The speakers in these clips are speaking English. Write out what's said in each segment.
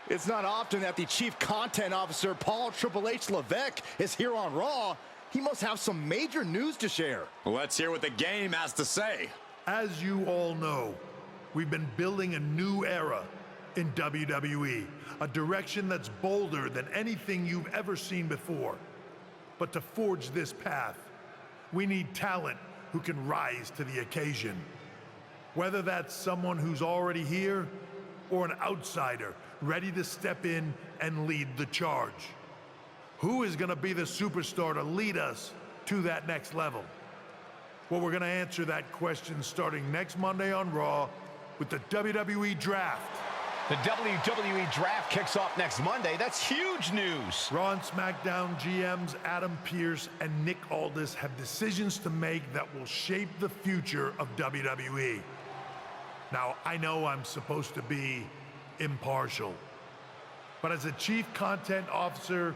It's not often that the Chief Content Officer, Paul Triple H Levesque, is here on Raw. He must have some major news to share. Let's hear what the game has to say. As you all know, we've been building a new era in WWE, a direction that's bolder than anything you've ever seen before. But to forge this path, we need talent who can rise to the occasion. Whether that's someone who's already here or an outsider ready to step in and lead the charge. Who is going to be the superstar to lead us to that next level? Well, we're going to answer that question starting next Monday on Raw with the WWE Draft. The WWE Draft kicks off next Monday. That's huge news. Raw and SmackDown GMs Adam Pearce and Nick Aldis have decisions to make that will shape the future of WWE. Now, I know I'm supposed to be impartial, but as a Chief Content Officer,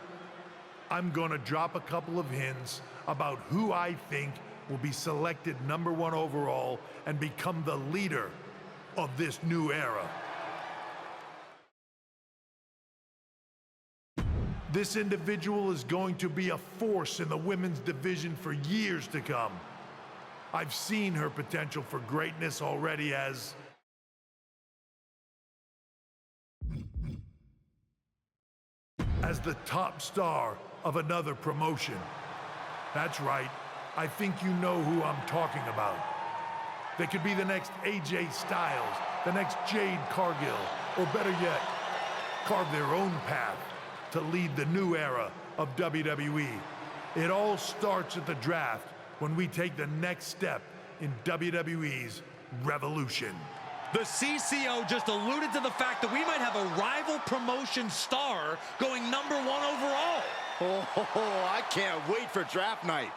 I'm going to drop a couple of hints about who I think will be selected #1 overall and become the leader of this new era. This individual is going to be a force in the women's division for years to come. I've seen her potential for greatness already as the top star of another promotion. That's right, I think you know who I'm talking about. They could be the next AJ Styles, the next Jade Cargill, or better yet, carve their own path to lead the new era of WWE. It all starts at the draft when we take the next step in WWE's revolution. The CCO just alluded to the fact that we might have a rival promotion star going #1 overall. Oh, I can't wait for draft night.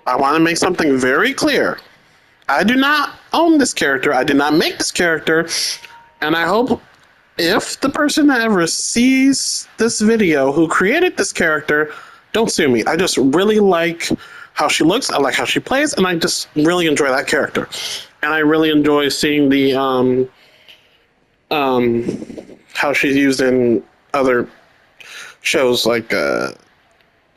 I want to make something very clear. I do not own this character. I did not make this character. And I hope if the person that ever sees this video who created this character, don't sue me. I just really like how she looks. I like how she plays. And I just really enjoy that character. And I really enjoy seeing the how she's used in other shows like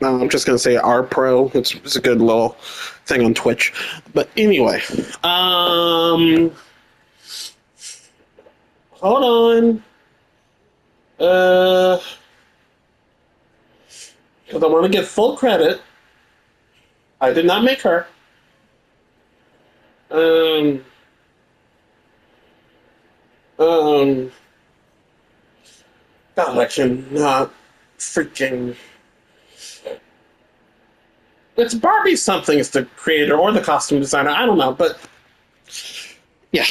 I'm just going to say R-Pro. It's a good little thing on Twitch. But anyway. Hold on. Because I want to give full credit. I did not make her. God, I cannot freaking... It's Barbie something is the creator or the costume designer. I don't know, but yeah.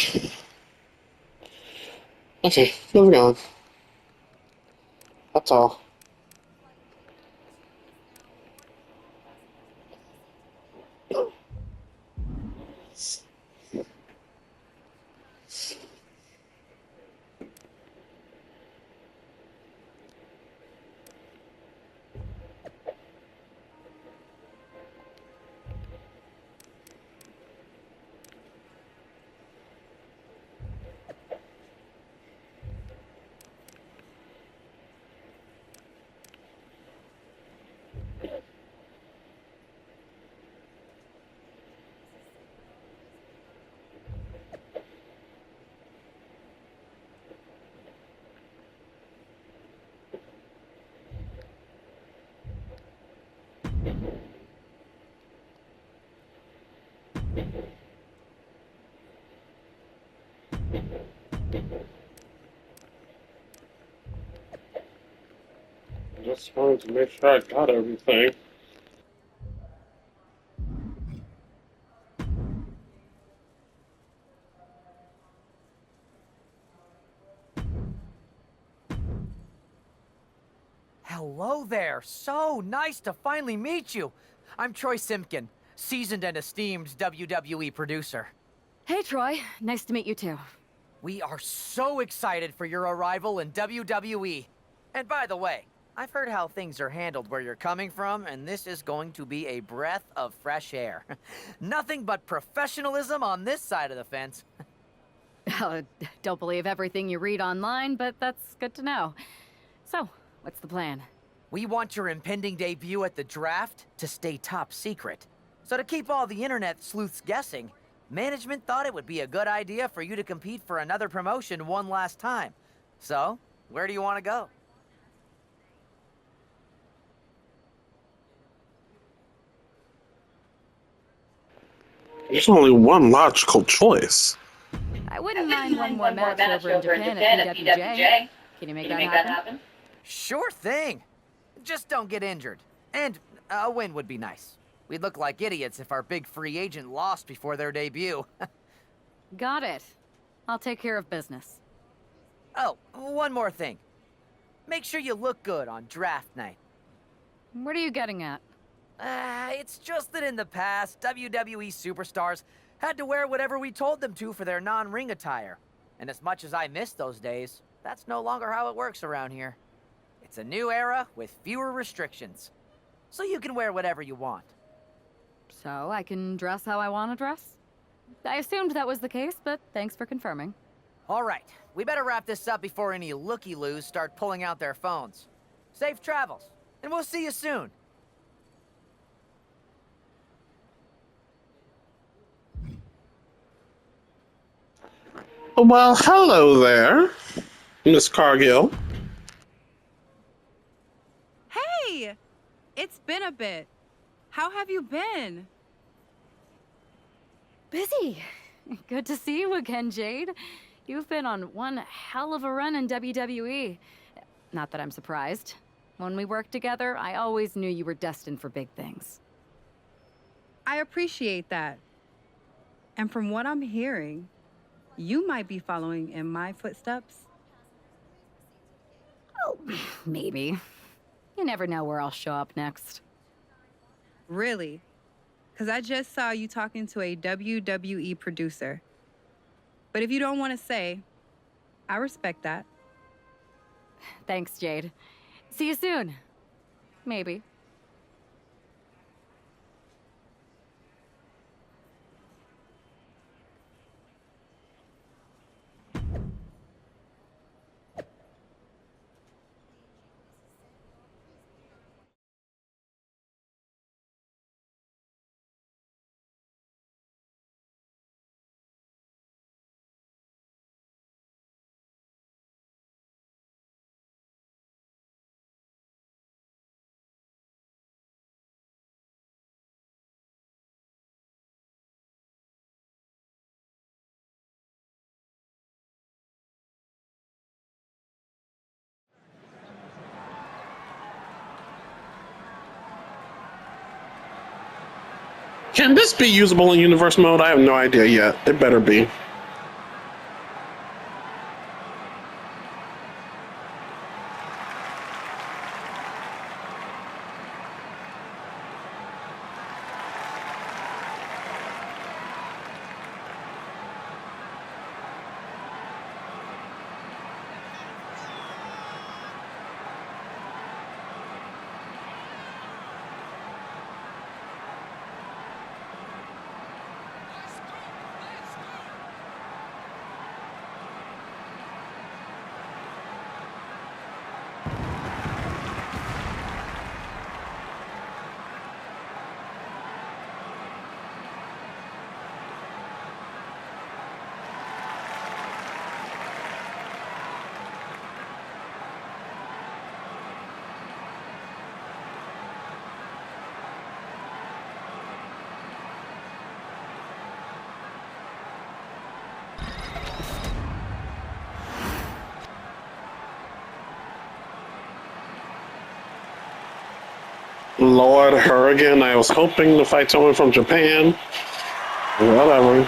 Okay, moving on. That's all. Just wanted to make sure I got everything. Hello there. So nice to finally meet you. I'm Troy Simpkin, seasoned and esteemed WWE producer. Hey, Troy. Nice to meet you, too. We are so excited for your arrival in WWE. And by the way, I've heard how things are handled where you're coming from, and this is going to be a breath of fresh air. Nothing but professionalism on this side of the fence. Don't believe everything you read online, but that's good to know. So, what's the plan? We want your impending debut at the draft to stay top secret. So to keep all the internet sleuths guessing, management thought it would be a good idea for you to compete for another promotion one last time. So, where do you want to go? There's only one logical choice. I wouldn't mind one more match over in Japan at PWJ. Can you make that happen? Sure thing. Just don't get injured. And a win would be nice. We'd look like idiots if our big free agent lost before their debut. Got it. I'll take care of business. Oh, one more thing. Make sure you look good on draft night. What are you getting at? It's just that in the past, WWE superstars had to wear whatever we told them to for their non-ring attire. And as much as I miss those days, that's no longer how it works around here. It's a new era with fewer restrictions. So you can wear whatever you want. So I can dress how I want to dress? I assumed that was the case, but thanks for confirming. All right, we better wrap this up before any looky-loos start pulling out their phones. Safe travels, and we'll see you soon. Well, hello there, Miss Cargill. Hey! It's been a bit. How have you been? Busy. Good to see you again, Jade. You've been on one hell of a run in WWE. Not that I'm surprised. When we worked together, I always knew you were destined for big things. I appreciate that. And from what I'm hearing, you might be following in my footsteps. Oh, maybe. You never know where I'll show up next. Really? Because I just saw you talking to a WWE producer. But if you don't want to say, I respect that. Thanks, Jade. See you soon. Maybe. Can this be usable in universe mode? I have no idea yet. It better be. Lord, her again. I was hoping to fight someone from Japan. Whatever.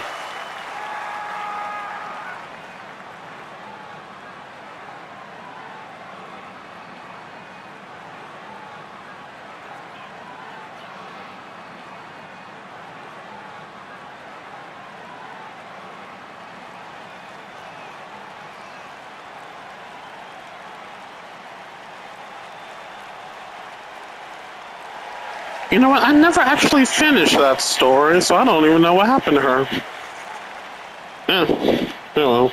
You know what? I never actually finished that story, so I don't even know what happened to her. Yeah. Oh well.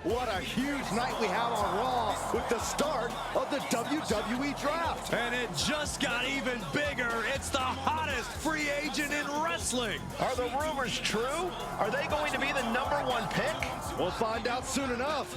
What a huge night we have on Raw with the start of the WWE Draft. And it just got even bigger. It's the hottest free agent in wrestling. Are the rumors true? Are they going to be the #1 pick? We'll find out soon enough.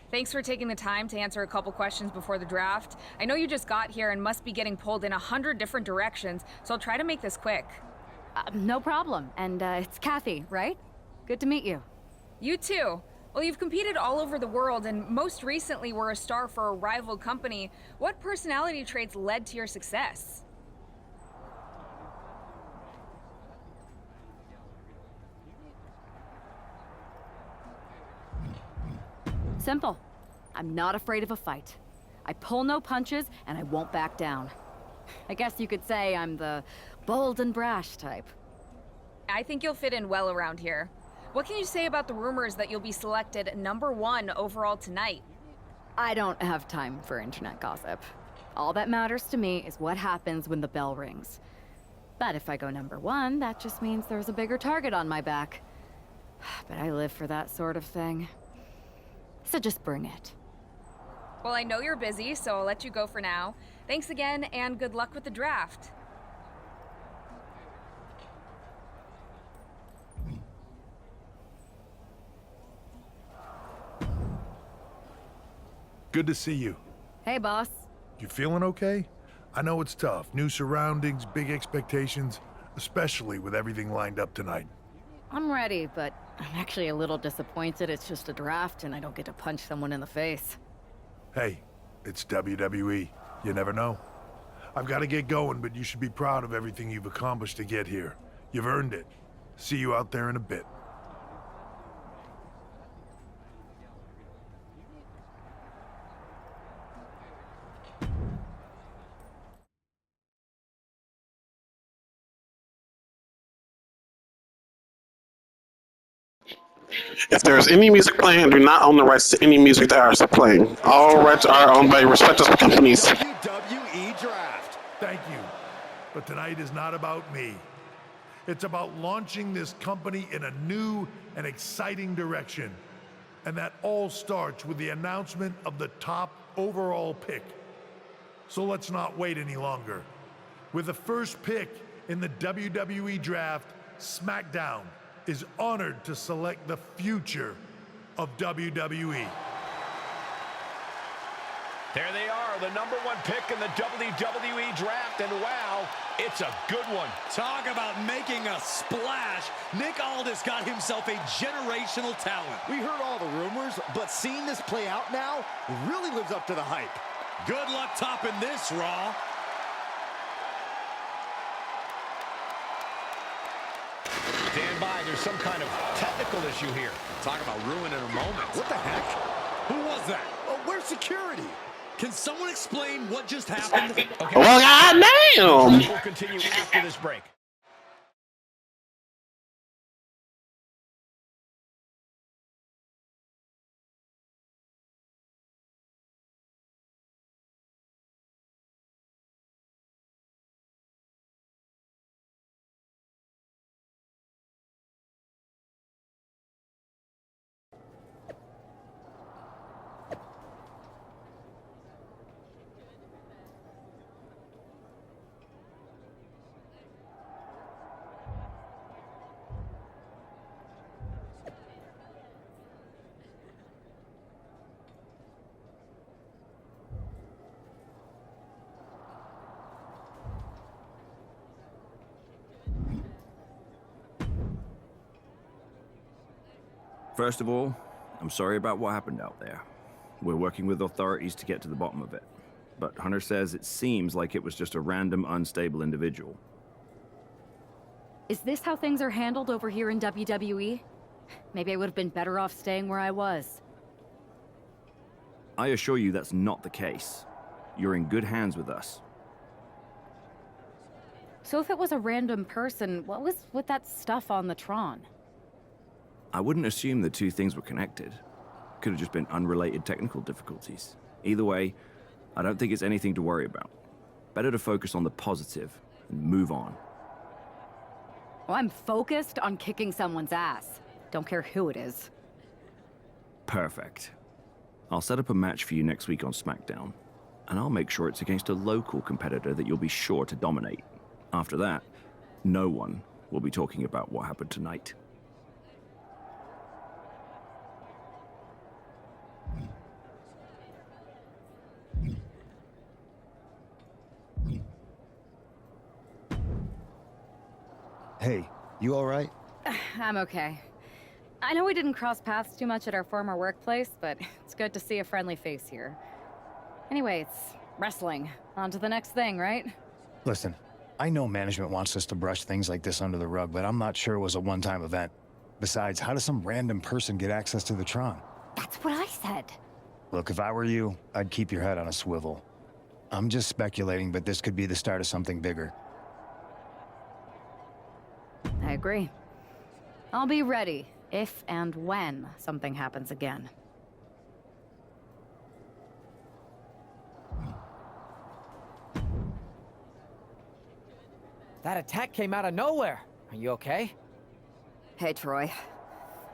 Thanks for taking the time to answer a couple questions before the draft. I know you just got here and must be getting pulled in 100 different directions, so I'll try to make this quick. No problem. And it's Kathy, right? Good to meet you. You too. Well, you've competed all over the world and most recently were a star for a rival company. What personality traits led to your success? Simple. I'm not afraid of a fight. I pull no punches, and I won't back down. I guess you could say I'm the bold and brash type. I think you'll fit in well around here. What can you say about the rumors that you'll be selected #1 overall tonight? I don't have time for internet gossip. All that matters to me is what happens when the bell rings. But if I go #1, that just means there's a bigger target on my back. But I live for that sort of thing. So just bring it. Well, I know you're busy, so I'll let you go for now. Thanks again, and good luck with the draft. Good to see you. Hey, boss. You feeling okay? I know it's tough. New surroundings, big expectations, especially with everything lined up tonight. I'm ready, but I'm actually a little disappointed it's just a draft and I don't get to punch someone in the face. Hey, it's WWE. You never know. I've got to get going, but you should be proud of everything you've accomplished to get here. You've earned it. See you out there in a bit. If there's any music playing, do not own the rights to any music that are playing. All rights are owned by respective companies. WWE Draft. Thank you. But tonight is not about me. It's about launching this company in a new and exciting direction. And that all starts with the announcement of the top overall pick. So let's not wait any longer. With the first pick in the WWE Draft, SmackDown is honored to select the future of WWE. There they are, the #1 pick in the WWE Draft, and wow, it's a good one. Talk about making a splash. Nick Aldis got himself a generational talent. We heard all the rumors, but seeing this play out now really lives up to the hype. Good luck topping this, Raw. Stand by, there's some kind of technical issue here. Talk about ruining a moment. What the heck? Who was that? Oh, where's security? Can someone explain what just happened? Okay. Well, goddamn! We'll continue after this break. First of all, I'm sorry about what happened out there. We're working with authorities to get to the bottom of it. But Hunter says it seems like it was just a random, unstable individual. Is this how things are handled over here in WWE? Maybe I would have been better off staying where I was. I assure you that's not the case. You're in good hands with us. So if it was a random person, what was with that stuff on the Tron? I wouldn't assume the two things were connected. Could have just been unrelated technical difficulties. Either way, I don't think it's anything to worry about. Better to focus on the positive and move on. Well, I'm focused on kicking someone's ass. Don't care who it is. Perfect. I'll set up a match for you next week on SmackDown, and I'll make sure it's against a local competitor that you'll be sure to dominate. After that, no one will be talking about what happened tonight. Hey, you all right? I'm okay. I know we didn't cross paths too much at our former workplace, but it's good to see a friendly face here. Anyway, it's wrestling. On to the next thing, right? Listen, I know management wants us to brush things like this under the rug, but I'm not sure it was a one-time event. Besides, how does some random person get access to the Tron? That's what I said. Look, if I were you, I'd keep your head on a swivel. I'm just speculating, but this could be the start of something bigger. I agree. I'll be ready if and when something happens again. That attack came out of nowhere. Are you okay? Hey, Troy.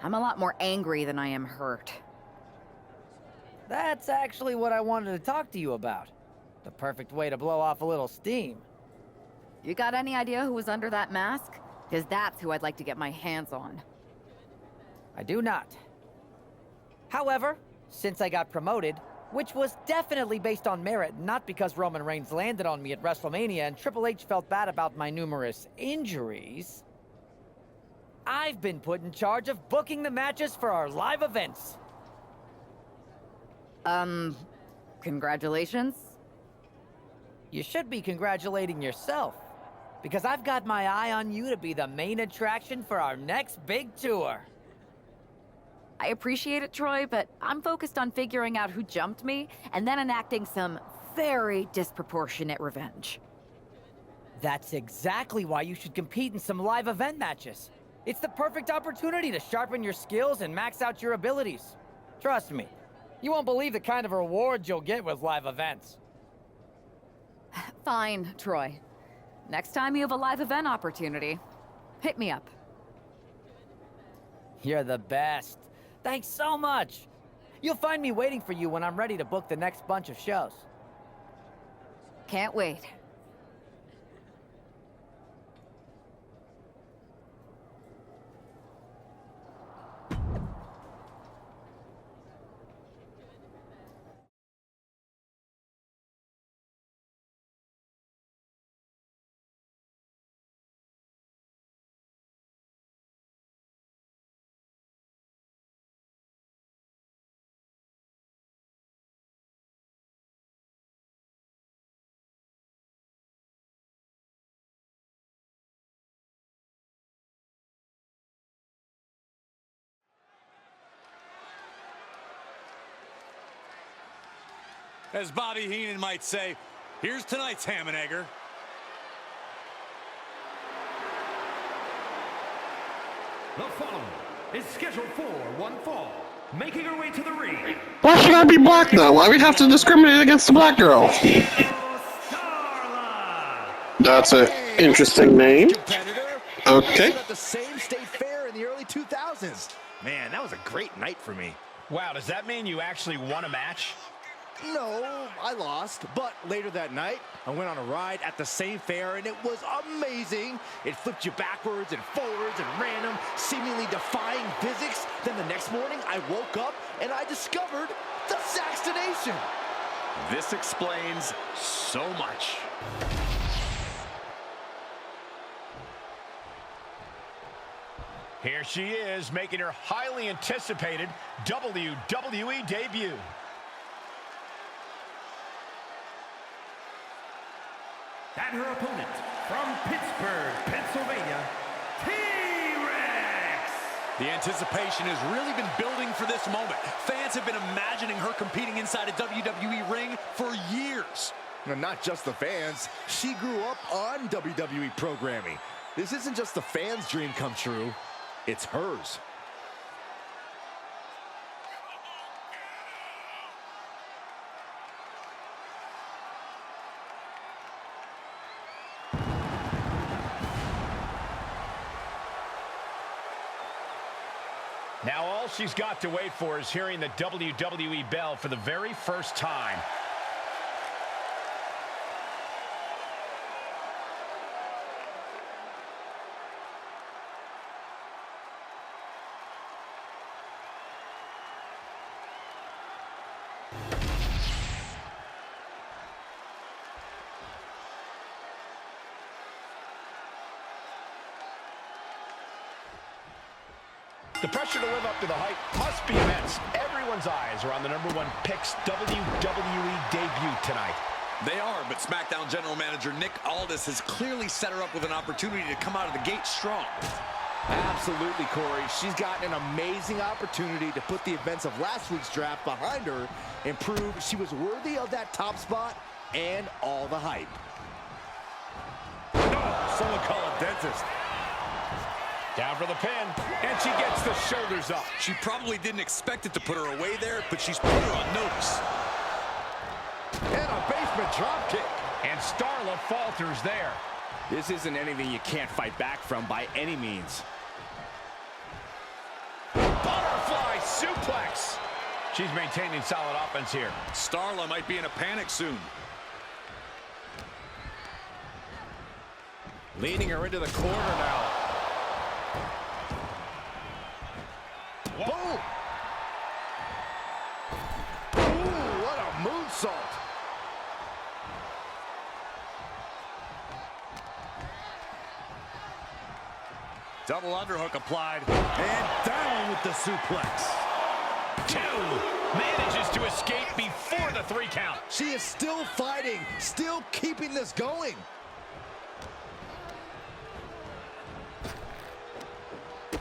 I'm a lot more angry than I am hurt. That's actually what I wanted to talk to you about. The perfect way to blow off a little steam. You got any idea who was under that mask? Because that's who I'd like to get my hands on. I do not. However, since I got promoted, which was definitely based on merit, not because Roman Reigns landed on me at WrestleMania and Triple H felt bad about my numerous injuries, I've been put in charge of booking the matches for our live events. Congratulations? You should be congratulating yourself, because I've got my eye on you to be the main attraction for our next big tour. I appreciate it, Troy, but I'm focused on figuring out who jumped me and then enacting some very disproportionate revenge. That's exactly why you should compete in some live event matches. It's the perfect opportunity to sharpen your skills and max out your abilities. Trust me, you won't believe the kind of rewards you'll get with live events. Fine, Troy. Next time you have a live event opportunity, hit me up. You're the best. Thanks so much. You'll find me waiting for you when I'm ready to book the next bunch of shows. Can't wait. As Bobby Heenan might say, here's tonight's ham and egger. The following is scheduled for one fall. Making her way to the ring. Why should I be black though? Why we have to discriminate against the black girl? That's an interesting name. Okay. At the same state fair in the early 2000s. Man, that was a great night for me. Wow, does that mean you actually won a match? No, I lost. But later that night, I went on a ride at the same fair, and it was amazing. It flipped you backwards and forwards and random, seemingly defying physics. Then the next morning, I woke up, and I discovered the Saxtonation. This explains so much. Here she is, making her highly anticipated WWE debut. And her opponent, from Pittsburgh, Pennsylvania, T-Rex! The anticipation has really been building for this moment. Fans have been imagining her competing inside a WWE ring for years. No, not just the fans. She grew up on WWE programming. This isn't just the fans' dream come true. It's hers. Now all she's got to wait for is hearing the WWE bell for the very first time. The pressure to live up to the hype must be immense. Everyone's eyes are on the #1 Picks WWE debut tonight. They are, but SmackDown General Manager Nick Aldis has clearly set her up with an opportunity to come out of the gate strong. Absolutely, Corey. She's gotten an amazing opportunity to put the events of last week's draft behind her and prove she was worthy of that top spot and all the hype. Oh, someone call a dentist. Down for the pin, and she gets the shoulders up. She probably didn't expect it to put her away there, but she's put her on notice. And a basement drop kick. And Starla falters there. This isn't anything you can't fight back from by any means. Butterfly suplex. She's maintaining solid offense here. Starla might be in a panic soon. Leading her into the corner now. Boom! Ooh, what a moonsault! Double underhook applied. And down with the suplex. 2 manages to escape before the 3 count. She is still fighting, still keeping this going.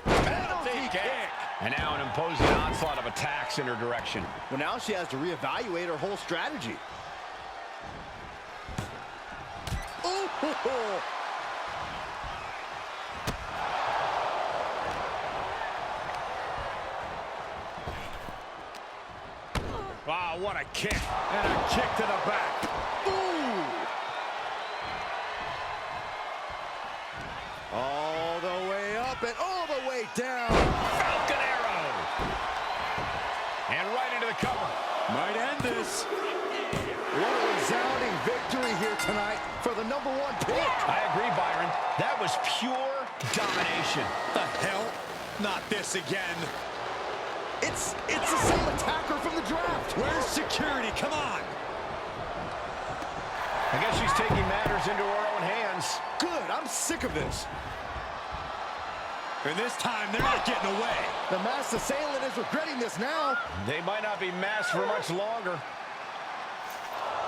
Penalty kick. And now an imposing onslaught of attacks in her direction. Well, now she has to reevaluate her whole strategy. Ooh, hoo, hoo. Wow, what a kick. And a kick to the back. Ooh. All the way up and all the way down. Falcon arrow. And right into the cover. Might end this. What a resounding victory here tonight for the #1 pick. I agree, Byron. That was pure domination. The hell? Not this again. It's the same attacker from the draft. Where's security? Come on. I guess she's taking matters into her own hands. Good, I'm sick of this. And this time, they're not getting away. The masked assailant is regretting this now. They might not be masked for much longer.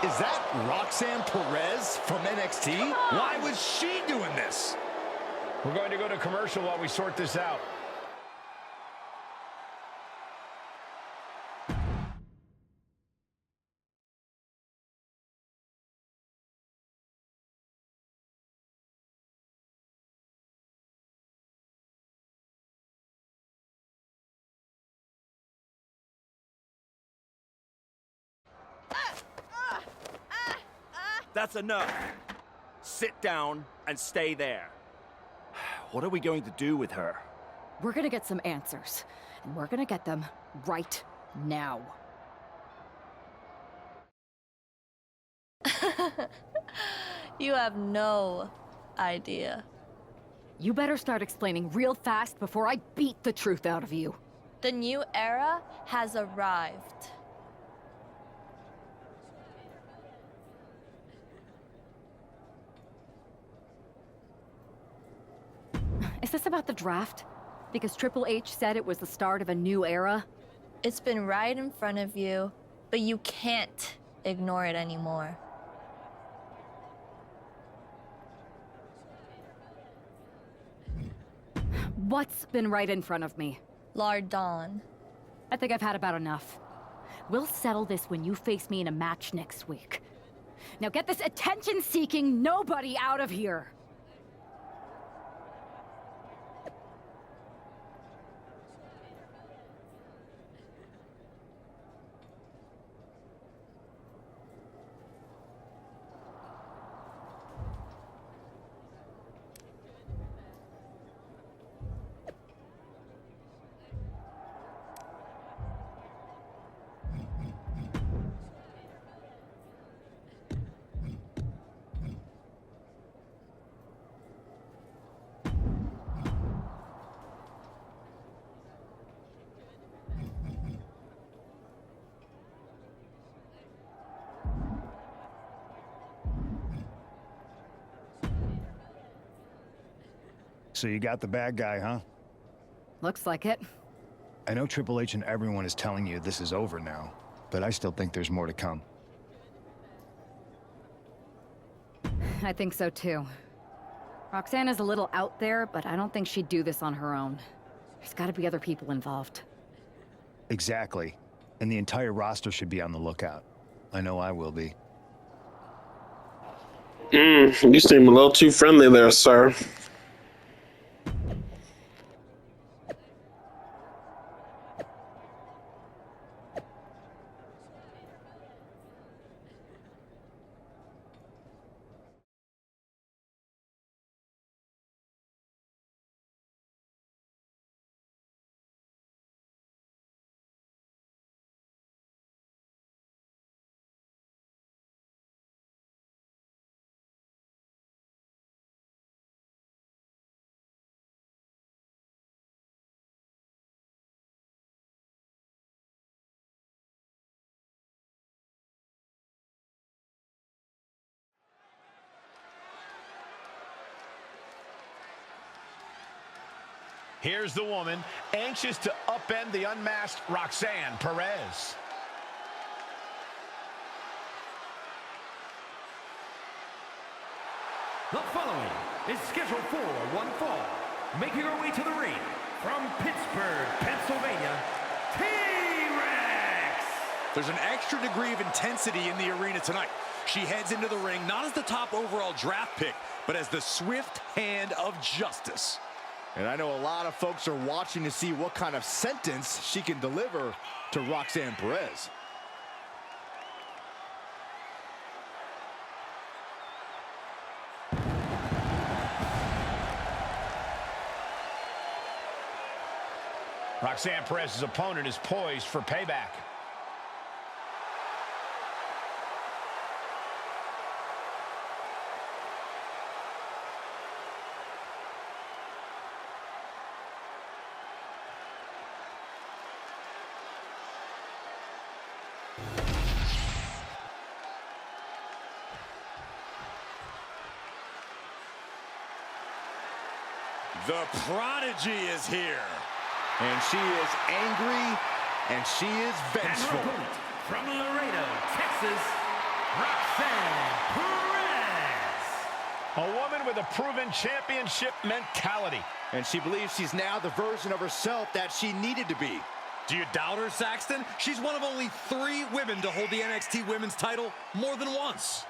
Is that Roxanne Perez from NXT? Why was she doing this? We're going to go to commercial while we sort this out. That's enough. Sit down and stay there. What are we going to do with her? We're gonna get some answers, and we're gonna get them right now. You have no idea. You better start explaining real fast before I beat the truth out of you. The new era has arrived. Is this about the draft? Because Triple H said it was the start of a new era? It's been right in front of you, but you can't ignore it anymore. What's been right in front of me? Lardon. I think I've had about enough. We'll settle this when you face me in a match next week. Now get this attention-seeking nobody out of here! So you got the bad guy, huh? Looks like it. I know Triple H and everyone is telling you this is over now, but I still think there's more to come. I think so too. Roxanne is a little out there, but I don't think she'd do this on her own. There's gotta be other people involved. Exactly. And the entire roster should be on the lookout. I know I will be. You seem a little too friendly there, sir. Here's the woman, anxious to upend the unmasked Roxanne Perez. The following is scheduled for one fall, making her way to the ring from Pittsburgh, Pennsylvania, T-Rex! There's an extra degree of intensity in the arena tonight. She heads into the ring not as the top overall draft pick, but as the swift hand of justice. And I know a lot of folks are watching to see what kind of sentence she can deliver to Roxanne Perez. Roxanne Perez's opponent is poised for payback. The prodigy is here. And she is angry, and she is vengeful. And her opponent from Laredo, Texas, Roxanne Perez. A woman with a proven championship mentality. And she believes she's now the version of herself that she needed to be. Do you doubt her, Saxton? She's one of only 3 women to hold the NXT Women's title more than once.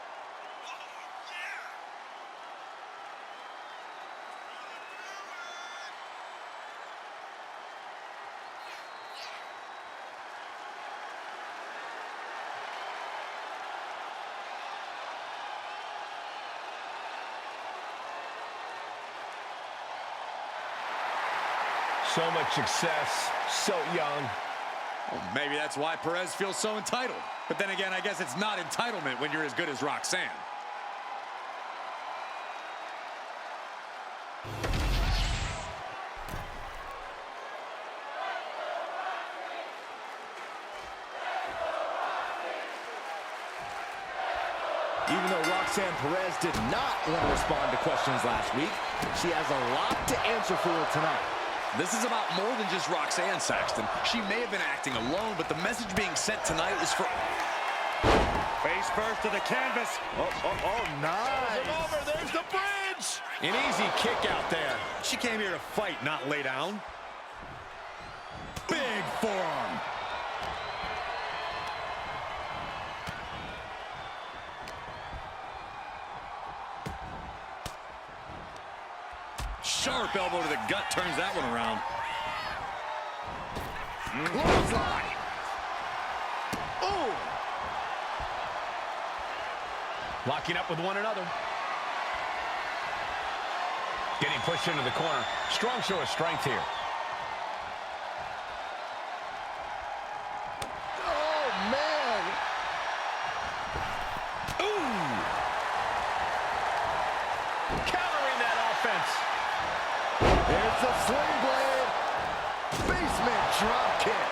So much success, so young. Well, maybe that's why Perez feels so entitled. But then again, I guess it's not entitlement when you're as good as Roxanne. Even though Roxanne Perez did not want to respond to questions last week, she has a lot to answer for tonight. This is about more than just Roxanne, Saxton. She may have been acting alone, but the message being sent tonight is for... Face first to the canvas. Oh, nice. Over, there's the bridge. An easy kick out there. She came here to fight, not lay down. Big forearm. Sharp elbow to the gut turns that one around. Clothesline. Oh. Locking up with one another. Getting pushed into the corner. Strong show of strength here. Oh, man. Ooh. Countering that offense. There's the sling blade. Basement drop kick.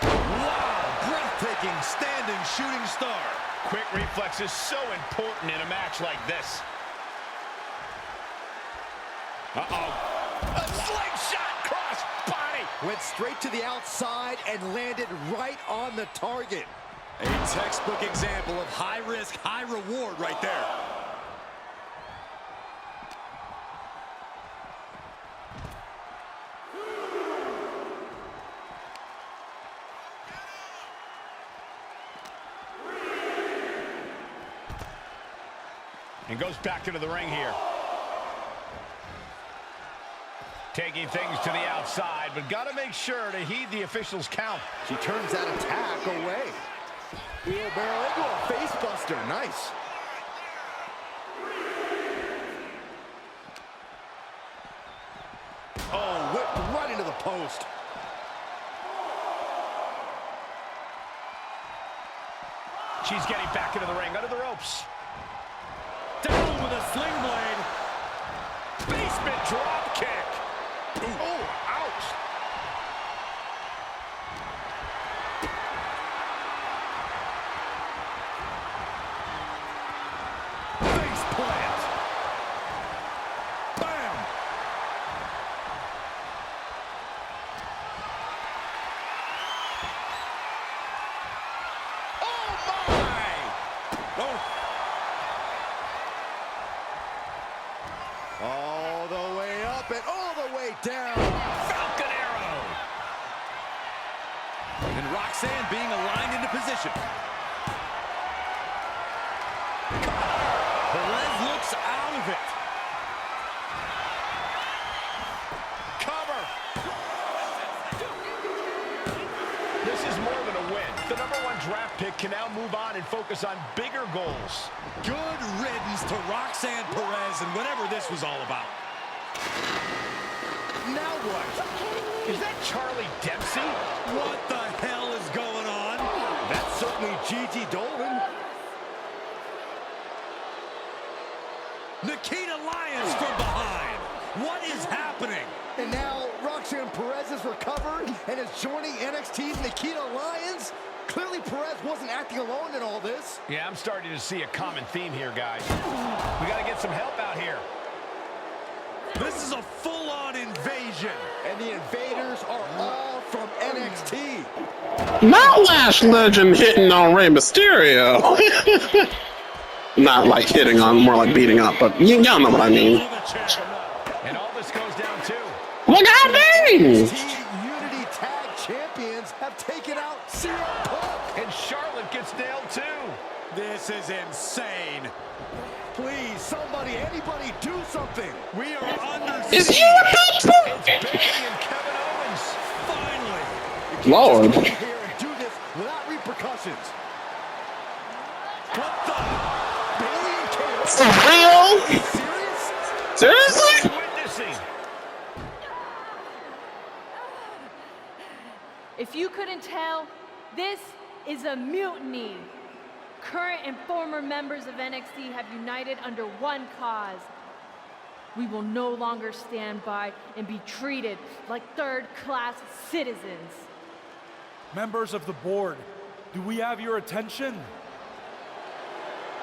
Wow, breathtaking standing shooting star. Quick reflexes so important in a match like this. Uh-oh. A slingshot cross body. Went straight to the outside and landed right on the target. A textbook example of high risk, high reward right there. And goes back into the ring here. Taking things to the outside, but got to make sure to heed the official's count. She turns that attack away. Wheelbarrow into a face buster. Nice. Oh, whipped right into the post. She's getting back into the ring, under the ropes. Down with a sling blade. Basement drop kick. Ooh. Oh, ouch. Face plant. Bam. Oh, my. Oh. All the way up and all the way down. Falcon arrow. And Roxanne being aligned into position. Perez looks out of it. Cover. This is more than a win. The #1 draft pick can now move on and focus on bigger goals. Good riddance to Roxanne Perez and whatever this was all about. Now what? Is that Charlie Dempsey? What the hell is going on? That's certainly Gigi Dolan. Nikita Lyons from behind. What is happening? And now Roxanne Perez is recovered and is joining NXT's Nikita Lyons. Clearly Perez wasn't acting alone in all this. Yeah, I'm starting to see a common theme here, guys. We got to get some help out here. This is a full-on invasion. And the invaders are all from NXT. Not Lash Legend hitting on Rey Mysterio. Not like hitting on, more like beating up, but y'all know what I mean. And all this goes down to... Look out, dang! Unity Tag Champions have taken out CM Punk. And Charlotte gets nailed too. This is insane. Please, somebody, anybody, do something. We are under... Is he a It's Becky and Kevin Owens. Finally. Lord. Come here and do this without repercussions. What the... Bailey and KO. For real? Are you serious? Seriously? Witnessing. If you couldn't tell, this is a mutiny. Current and former members of NXT have united under one cause. We will no longer stand by and be treated like third-class citizens. Members of the board, do we have your attention?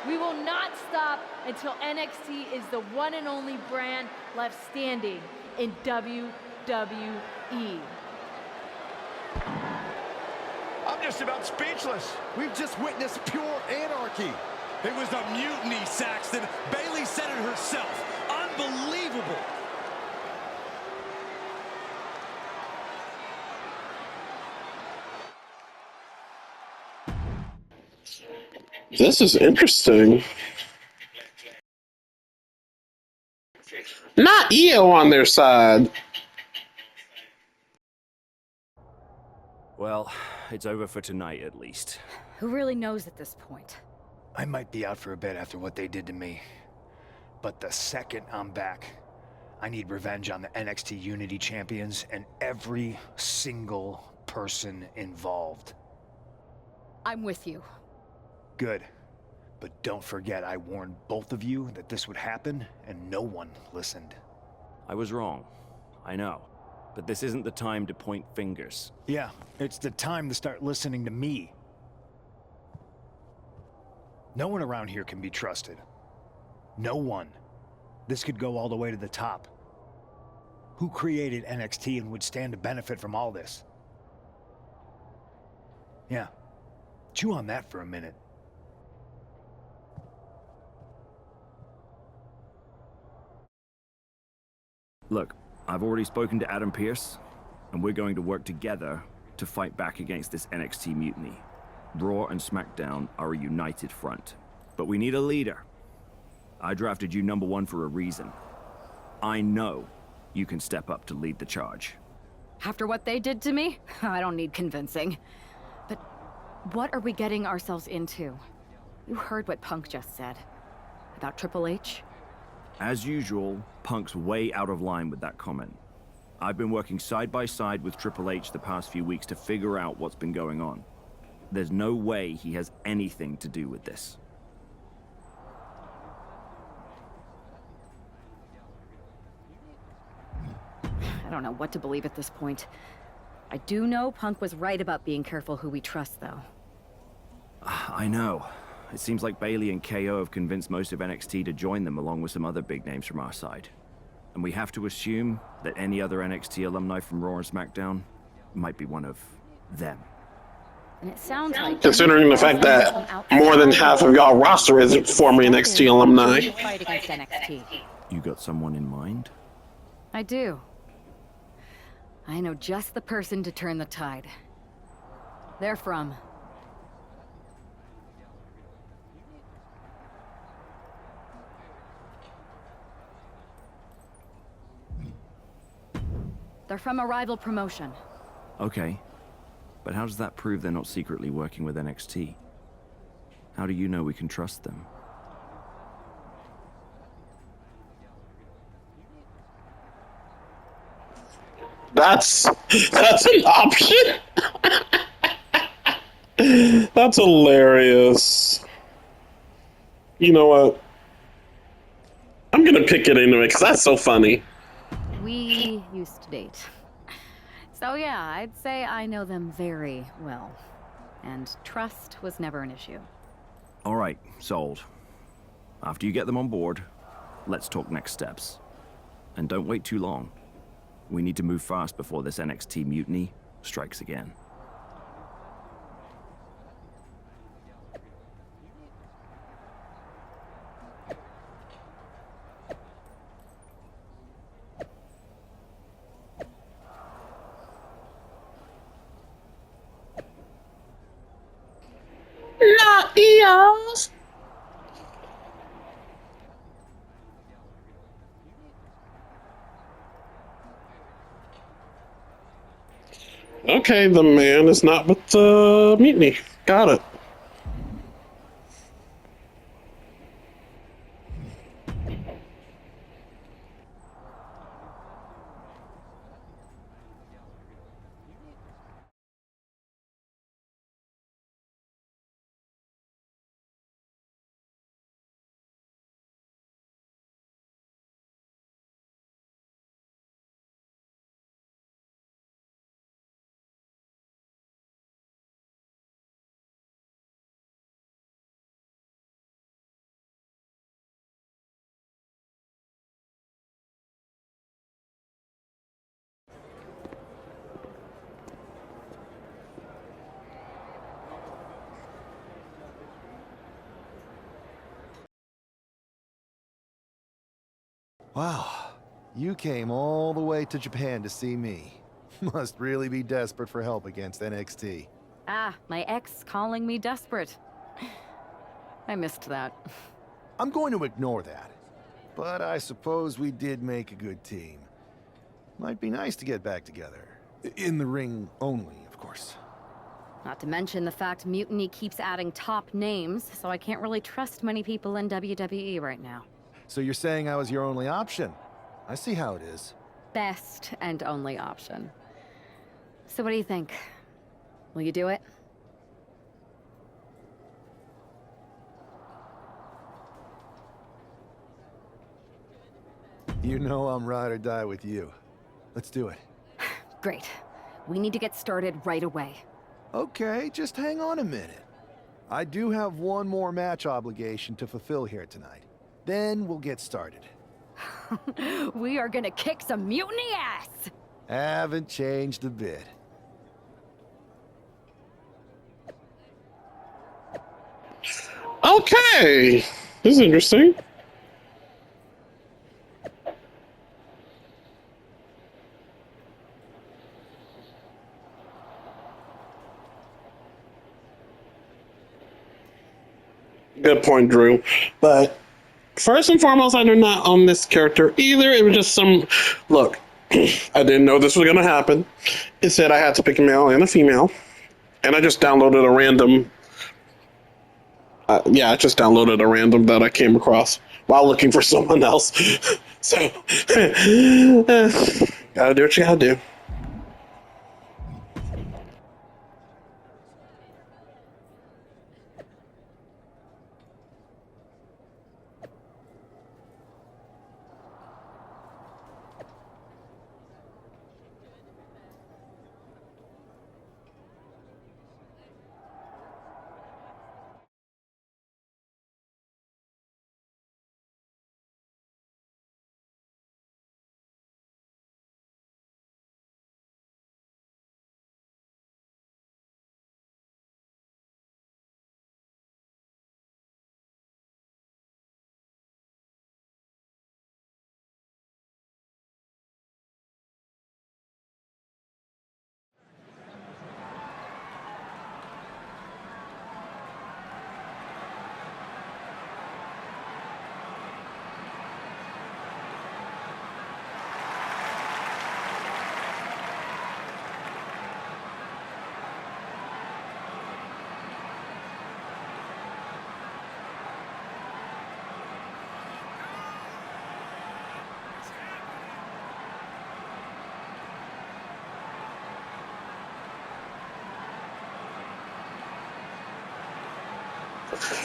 We will not stop until NXT is the one and only brand left standing in WWE. I'm just about speechless. We've just witnessed pure anarchy. It was a mutiny, Saxton. Bayley said it herself. Unbelievable. This is interesting. Not EO on their side. Well, it's over for tonight at least. Who really knows at this point? I might be out for a bit after what they did to me. But the second I'm back, I need revenge on the NXT Unity Champions and every single person involved. I'm with you. Good. But don't forget I warned both of you that this would happen, and no one listened. I was wrong. I know. But this isn't the time to point fingers. Yeah, it's the time to start listening to me. No one around here can be trusted. No one. This could go all the way to the top. Who created NXT and would stand to benefit from all this? Yeah. Chew on that for a minute. Look, I've already spoken to Adam Pearce, and we're going to work together to fight back against this NXT mutiny. Raw and SmackDown are a united front, but we need a leader. I drafted you #1 for a reason. I know you can step up to lead the charge. After what they did to me, I don't need convincing. But what are we getting ourselves into? You heard what Punk just said about Triple H? As usual, Punk's way out of line with that comment. I've been working side by side with Triple H the past few weeks to figure out what's been going on. There's no way he has anything to do with this. I don't know what to believe at this point. I do know Punk was right about being careful who we trust, though. I know. It seems like Bayley and KO have convinced most of NXT to join them along with some other big names from our side. And we have to assume that any other NXT alumni from Raw and SmackDown might be one of them. And it sounds like... Considering the fact that more than half of y'all roster is former NXT alumni. Fight against NXT. You got someone in mind? I do. I know just the person to turn the tide. They're from... They're from a rival promotion. Okay. But how does that prove they're not secretly working with NXT? How do you know we can trust them? That's an option. That's hilarious. You know what? I'm gonna pick it anyway because that's so funny. We used to date. So yeah, I'd say I know them very well. And trust was never an issue. All right, sold. After you get them on board, let's talk next steps. And don't wait too long. We need to move fast before this NXT mutiny strikes again. Not EOS. Okay, the man is not with the mutiny. Got it. Wow, you came all the way to Japan to see me. Must really be desperate for help against NXT. Ah, my ex calling me desperate. I missed that. I'm going to ignore that. But I suppose we did make a good team. Might be nice to get back together. In the ring only, of course. Not to mention the fact Mutiny keeps adding top names, so I can't really trust many people in WWE right now. So you're saying I was your only option? I see how it is. Best and only option. So what do you think? Will you do it? You know I'm ride or die with you. Let's do it. Great. We need to get started right away. Okay, just hang on a minute. I do have one more match obligation to fulfill here tonight. Then we'll get started. We are gonna kick some Mutiny ass! Haven't changed a bit. Okay, this is interesting. Good point, Drew. But first and foremost, I do not own this character either. It was just some... Look, I didn't know this was going to happen. It said I had to pick a male and a female. And I just downloaded a random... I just downloaded a random that I came across while looking for someone else. So, gotta do what you gotta do.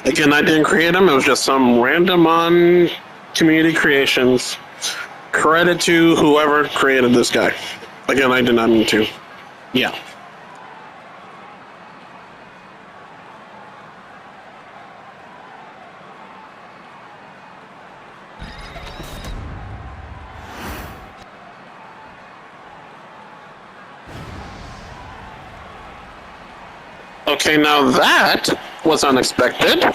Again, I didn't create them. It was just some random on Community Creations. Credit to whoever created this guy. Again, I did not mean to. Yeah. Okay, now that was unexpected.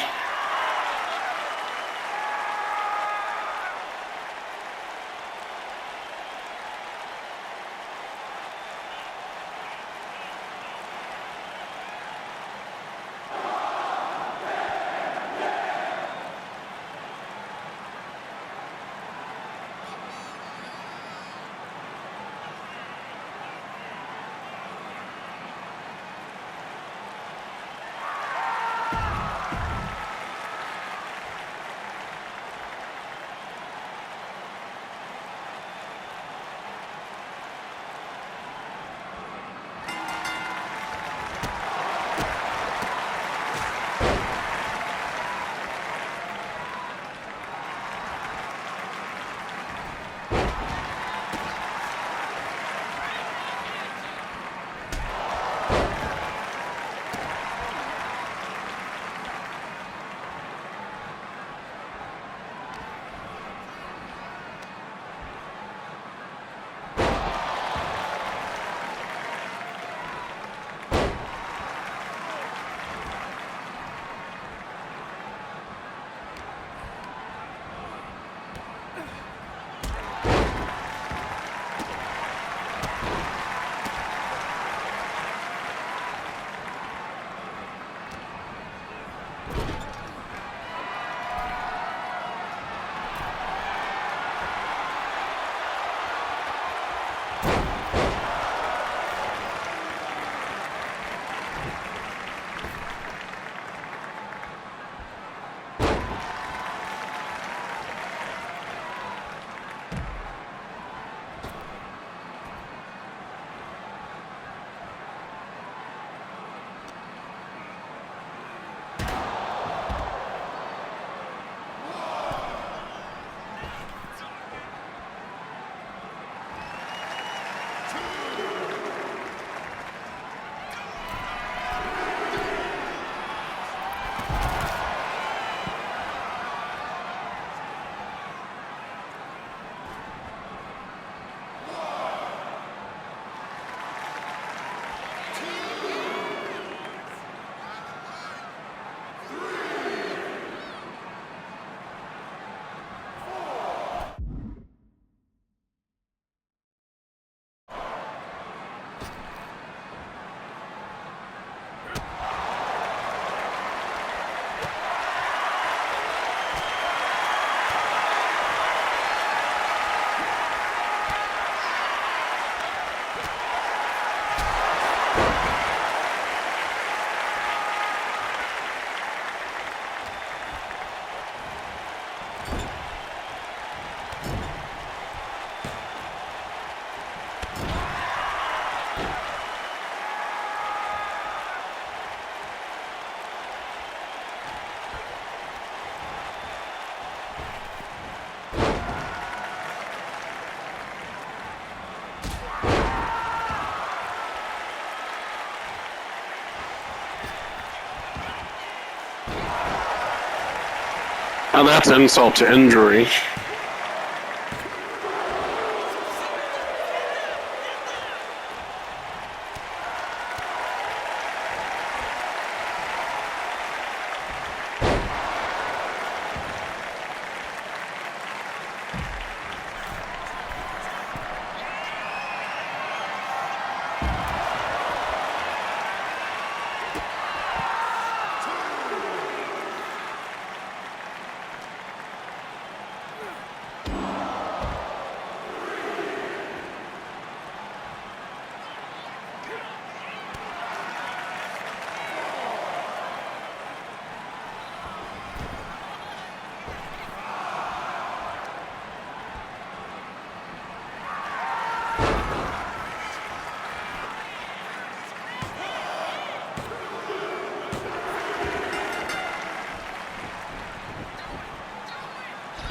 Oh, that's insult to injury.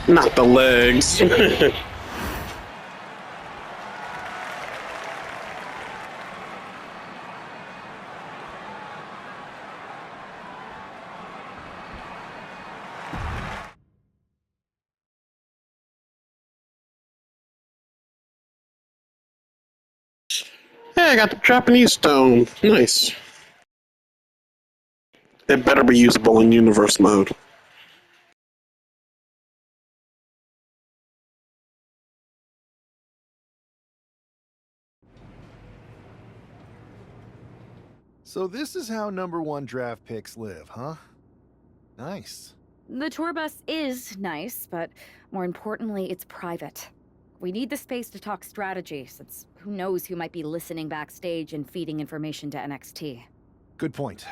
Not the legs. Hey, I got the Japanese stone. Nice. It better be usable in universe mode. So this is how #1 draft picks live, huh? Nice. The tour bus is nice, but more importantly, it's private. We need the space to talk strategy, since who knows who might be listening backstage and feeding information to NXT. Good point.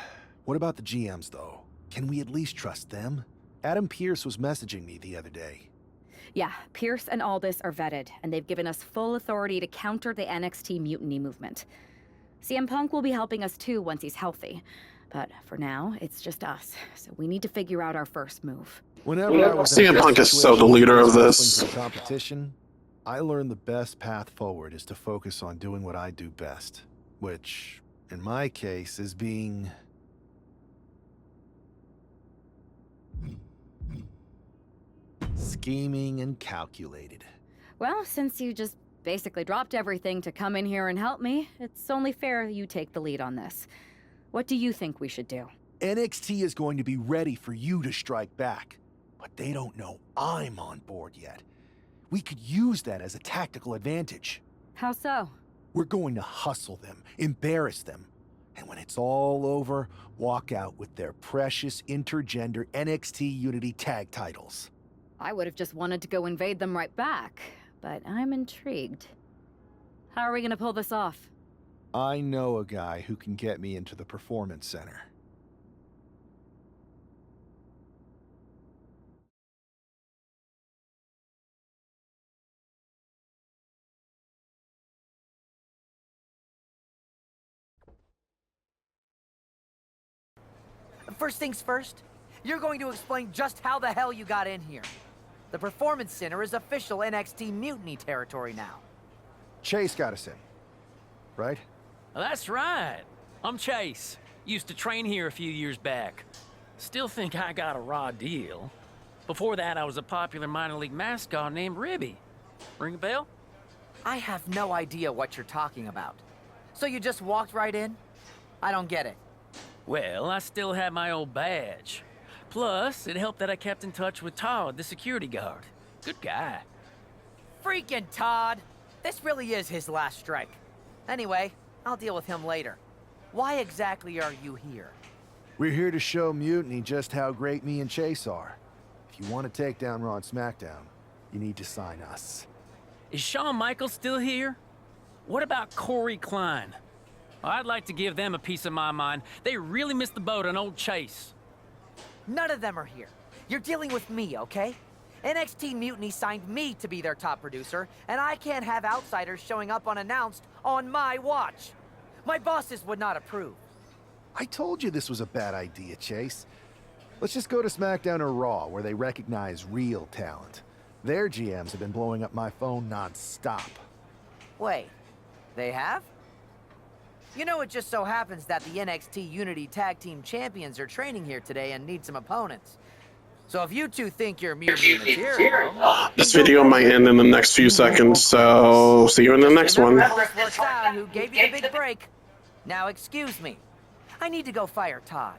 What about the GMs, though? Can we at least trust them? Adam Pearce was messaging me the other day. Yeah, Pierce and Aldis are vetted, and they've given us full authority to counter the NXT mutiny movement. CM Punk will be helping us too once he's healthy. But for now, it's just us, so we need to figure out our first move. Whenever I was CM Punk is so the leader of this. Competition, I learned the best path forward is to focus on doing what I do best, which, in my case, is being... scheming and calculated. Well, since you just basically dropped everything to come in here and help me, it's only fair you take the lead on this. What do you think we should do? NXT is going to be ready for you to strike back, but they don't know I'm on board yet. We could use that as a tactical advantage. How so? We're going to hustle them, embarrass them, and when it's all over, walk out with their precious intergender NXT Unity tag titles. I would have just wanted to go invade them right back, but I'm intrigued. How are we gonna pull this off? I know a guy who can get me into the Performance Center. First things first, you're going to explain just how the hell you got in here. The Performance Center is official NXT Mutiny territory now. Chase got us in, right? That's right. I'm Chase. Used to train here a few years back. Still think I got a raw deal. Before that, I was a popular minor league mascot named Ribby. Ring a bell? I have no idea what you're talking about. So you just walked right in? I don't get it. Well, I still had my old badge. Plus, it helped that I kept in touch with Todd, the security guard. Good guy. Freaking Todd! This really is his last strike. Anyway, I'll deal with him later. Why exactly are you here? We're here to show Mutiny just how great me and Chase are. If you want to take down Raw and SmackDown, you need to sign us. Is Shawn Michaels still here? What about Corey Klein? I'd like to give them a piece of my mind. They really missed the boat on old Chase. None of them are here. You're dealing with me, okay? NXT Mutiny signed me to be their top producer, and I can't have outsiders showing up unannounced on my watch. My bosses would not approve. I told you this was a bad idea, Chase. Let's just go to SmackDown or Raw, where they recognize real talent. Their GMs have been blowing up my phone non-stop. Wait, they have? You know, it just so happens that the NXT Unity Tag Team Champions are training here today and need some opponents. So if you two think you're Mutiny material... This video might end in the next few seconds, so see you in the next one. Remember this works out, who gave you the big break. Now excuse me. I need to go fire Todd.